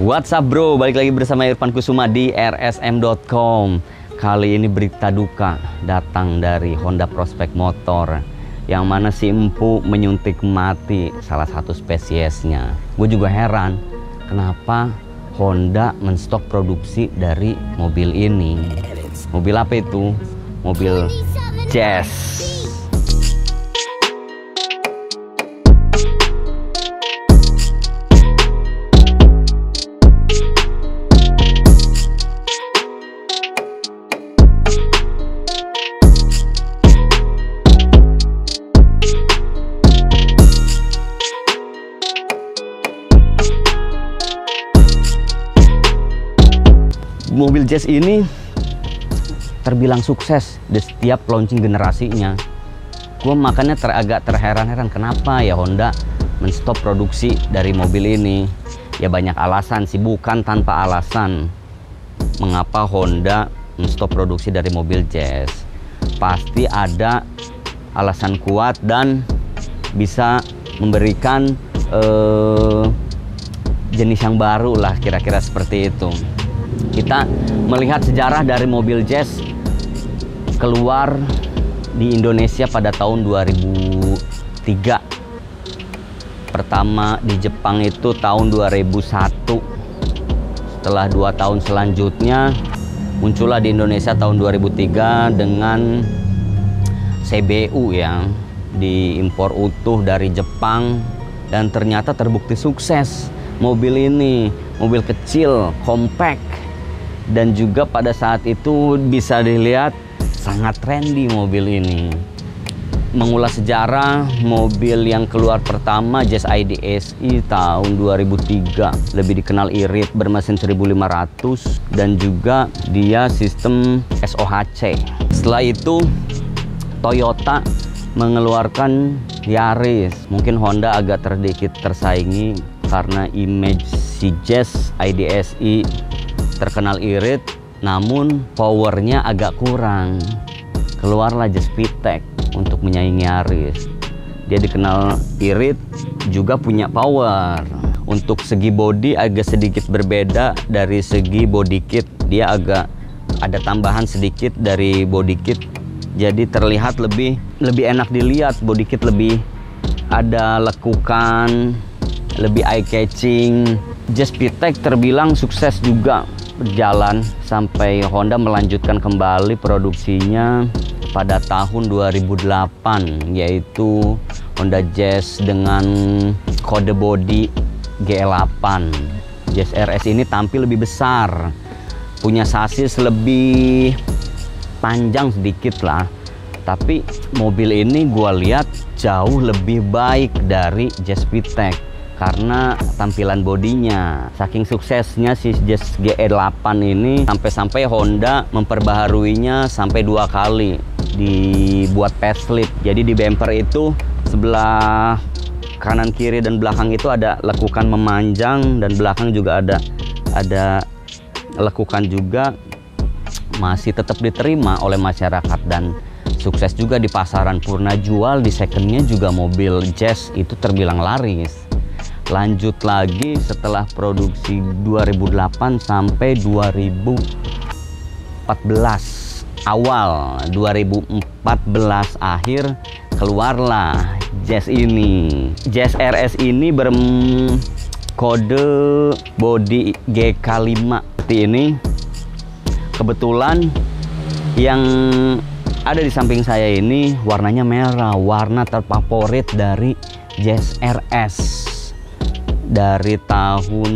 What's up bro, balik lagi bersama Irfan Kusuma di rsm.com. Kali ini berita duka datang dari Honda Prospect Motor, yang mana si empu menyuntik mati salah satu spesiesnya. Gue juga heran kenapa Honda menstok produksi dari mobil ini. Mobil apa itu? Mobil Jazz. Mobil Jazz ini terbilang sukses di setiap launching generasinya. Gue makanya agak terheran-heran kenapa ya Honda menstop produksi dari mobil ini. Ya banyak alasan sih, bukan tanpa alasan mengapa Honda menstop produksi dari mobil Jazz. Pasti ada alasan kuat dan bisa memberikan jenis yang baru lah, kira-kira seperti itu. Kita melihat sejarah dari mobil Jazz keluar di Indonesia pada tahun 2003. Pertama di Jepang itu tahun 2001. Setelah 2 tahun selanjutnya muncullah di Indonesia tahun 2003 dengan CBU ya, diimpor utuh dari Jepang, dan ternyata terbukti sukses. Mobil ini mobil kecil, compact, dan juga pada saat itu bisa dilihat sangat trendy mobil ini. Mengulas sejarah, mobil yang keluar pertama Jazz IDSI tahun 2003, lebih dikenal irit, bermesin 1500 dan juga dia sistem SOHC. Setelah itu Toyota mengeluarkan Yaris. Mungkin Honda agak sedikit tersaingi karena image si Jazz IDSI terkenal irit, namun powernya agak kurang. Keluarlah Jazz VTEC untuk menyaingi Yaris. Dia dikenal irit, juga punya power. Untuk segi bodi agak sedikit berbeda dari segi body kit. Dia agak ada tambahan sedikit dari body kit, jadi terlihat lebih enak dilihat. Body kit lebih ada lekukan, lebih eye catching. Jazz VTEC terbilang sukses juga berjalan sampai Honda melanjutkan kembali produksinya pada tahun 2008, yaitu Honda Jazz dengan kode bodi GL8. Jazz RS ini tampil lebih besar, punya sasis lebih panjang sedikit lah, tapi mobil ini gua lihat jauh lebih baik dari Jazz VTEC karena tampilan bodinya. Saking suksesnya si Jazz GL8 ini sampai Honda memperbaharuinya sampai 2 kali, dibuat facelift. Jadi di bumper itu sebelah kanan kiri dan belakang itu ada lekukan memanjang, dan belakang juga ada lekukan juga. Masih tetap diterima oleh masyarakat dan sukses juga di pasaran. Purna jual di secondnya juga mobil Jazz itu terbilang laris. Lanjut lagi setelah produksi 2008 sampai 2014 awal, 2014 akhir keluarlah Jazz ini. Jazz RS ini berkode bodi GK5 seperti ini. Kebetulan yang ada di samping saya ini warnanya merah, warna terfavorit dari Jazz RS. Dari tahun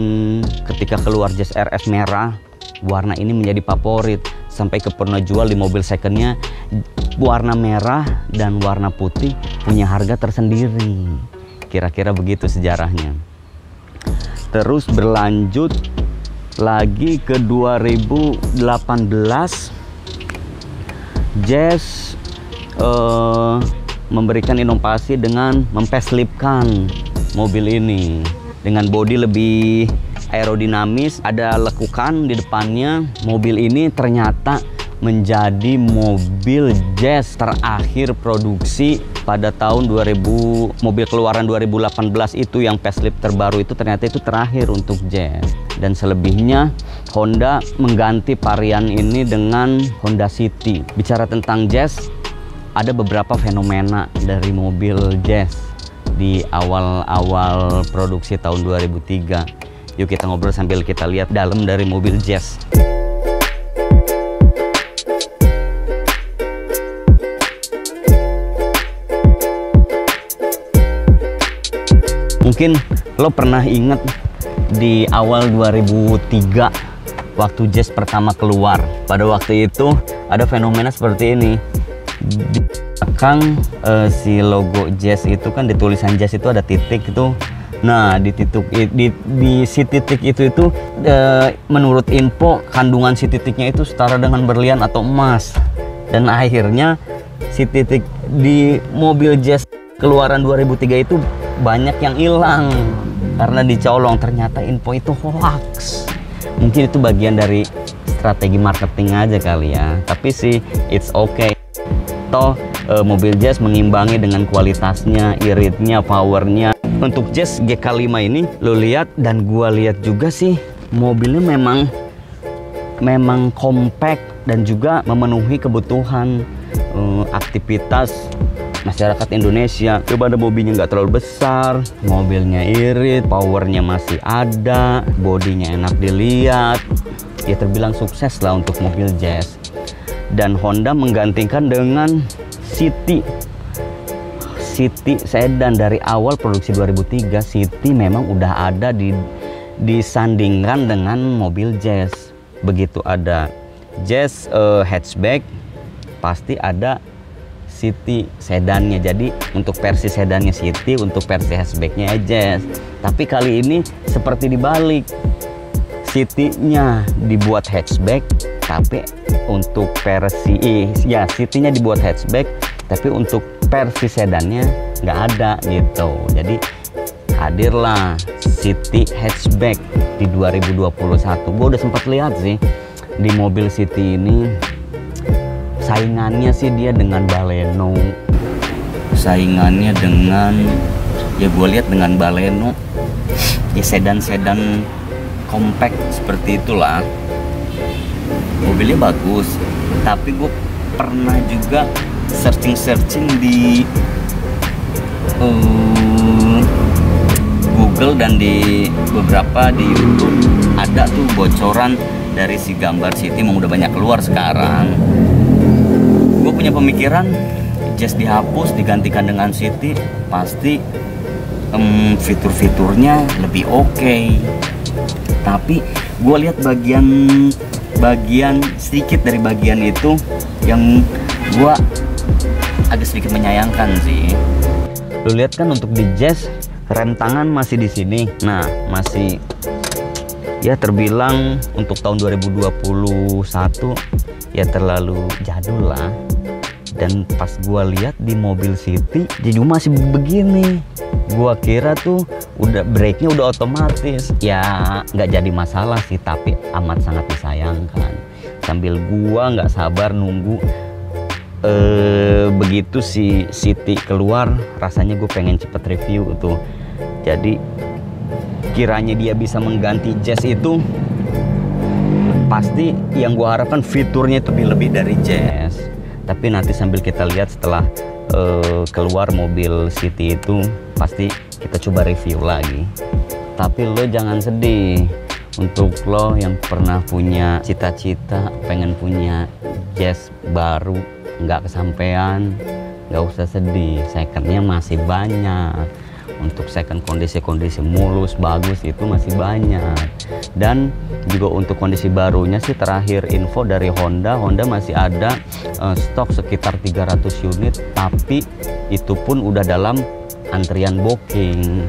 ketika keluar Jazz RS merah, warna ini menjadi favorit. Sampai ke pernah jual di mobil secondnya, warna merah dan warna putih punya harga tersendiri. Kira-kira begitu sejarahnya. Terus berlanjut lagi ke 2018, Jazz memberikan inovasi dengan memfacelipkan mobil ini dengan bodi lebih aerodinamis, ada lekukan di depannya. Mobil ini ternyata menjadi mobil Jazz terakhir produksi pada tahun 2000, mobil keluaran 2018 itu yang facelift terbaru itu ternyata itu terakhir untuk Jazz. Dan selebihnya Honda mengganti varian ini dengan Honda City. Bicara tentang Jazz, ada beberapa fenomena dari mobil Jazz di awal-awal produksi tahun 2003. Yuk kita ngobrol sambil kita lihat dalam dari mobil Jazz. Mungkin lo pernah inget di awal 2003 waktu Jazz pertama keluar. Pada waktu itu ada fenomena seperti ini. Di belakang si logo Jazz itu kan, di tulisan Jazz itu ada titik itu. Nah di si titik itu menurut info kandungan si titiknya itu setara dengan berlian atau emas. Dan akhirnya si titik di mobil Jazz keluaran 2003 itu banyak yang hilang karena dicolong. Ternyata info itu hoax. Mungkin itu bagian dari strategi marketing aja kali ya, tapi sih it's okay. Toh mobil Jazz mengimbangi dengan kualitasnya, iritnya, powernya. Untuk Jazz GK5 ini lo lihat, dan gua lihat juga sih mobilnya memang compact dan juga memenuhi kebutuhan aktivitas masyarakat Indonesia. Coba ada mobilnya nggak terlalu besar, mobilnya irit, powernya masih ada, bodinya enak dilihat. Ya terbilang sukses lah untuk mobil Jazz. Dan Honda menggantikan dengan City sedan. Dari awal produksi 2003, City memang udah ada disandingkan dengan mobil Jazz. Begitu ada Jazz hatchback, pasti ada City sedannya. Jadi untuk versi sedannya City, untuk versi hatchbacknya Jazz. Tapi kali ini seperti dibalik, City-nya dibuat hatchback, tapi untuk versi City-nya dibuat hatchback, tapi untuk versi sedannya nggak ada gitu. Jadi hadirlah City hatchback di 2021. Gue udah sempat lihat sih di mobil City ini. Saingannya sih dia dengan Baleno, saingannya dengan, ya gue lihat dengan Baleno, ya sedan-sedan compact seperti itulah. Mobilnya bagus, tapi gue pernah juga searching di Google dan di beberapa di YouTube, ada tuh bocoran dari si gambar City, memang udah banyak keluar sekarang. Gue punya pemikiran Jazz dihapus digantikan dengan City, pasti fitur-fiturnya lebih oke. Tapi gue lihat bagian sedikit dari bagian itu yang gue agak sedikit menyayangkan sih. Lu lihat kan untuk di Jazz rem tangan masih di sini. Nah masih ya terbilang untuk tahun 2021 ya terlalu jadul lah. Dan pas gua lihat di mobil City jadi masih begini. Gua kira tuh udah brake-nya udah otomatis. Ya nggak jadi masalah sih, tapi amat sangat disayangkan. Sambil gua nggak sabar nunggu begitu si City keluar, rasanya gue pengen cepet review tuh. Jadi kiranya dia bisa mengganti Jazz itu, pasti yang gue harapkan fiturnya itu lebih dari Jazz. Tapi nanti sambil kita lihat setelah keluar mobil City itu, pasti kita coba review lagi. Tapi lo jangan sedih. Untuk lo yang pernah punya cita-cita pengen punya Jazz baru, nggak kesampean, nggak usah sedih, secondnya masih banyak. Untuk second kondisi mulus bagus itu masih banyak. Dan juga untuk kondisi barunya sih, terakhir info dari Honda masih ada stok sekitar 300 unit, tapi itu pun udah dalam antrian booking.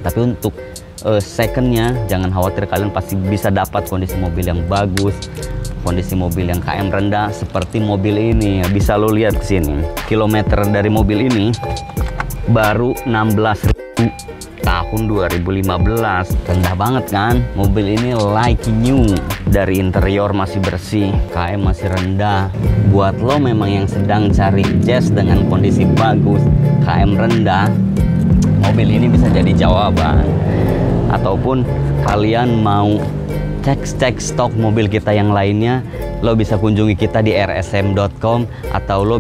Tapi untuk secondnya jangan khawatir, kalian pasti bisa dapat kondisi mobil yang bagus, kondisi mobil yang KM rendah seperti mobil ini. Bisa lo lihat ke sini, kilometer dari mobil ini baru 16.000 tahun tahun 2015. Rendah banget kan? Mobil ini like new. Dari interior masih bersih, KM masih rendah. Buat lo memang yang sedang cari Jazz dengan kondisi bagus, KM rendah, mobil ini bisa jadi jawaban. Ataupun kalian mau cek stok mobil kita yang lainnya, lo bisa kunjungi kita di rsm.com atau lo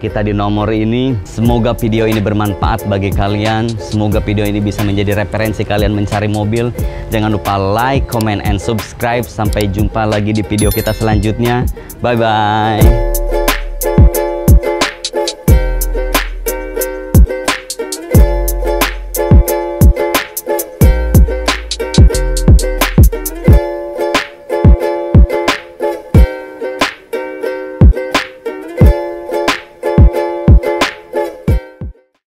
kita di nomor ini. Semoga video ini bermanfaat bagi kalian. Semoga video ini bisa menjadi referensi kalian mencari mobil. Jangan lupa like, comment, and subscribe. Sampai jumpa lagi di video kita selanjutnya. Bye-bye.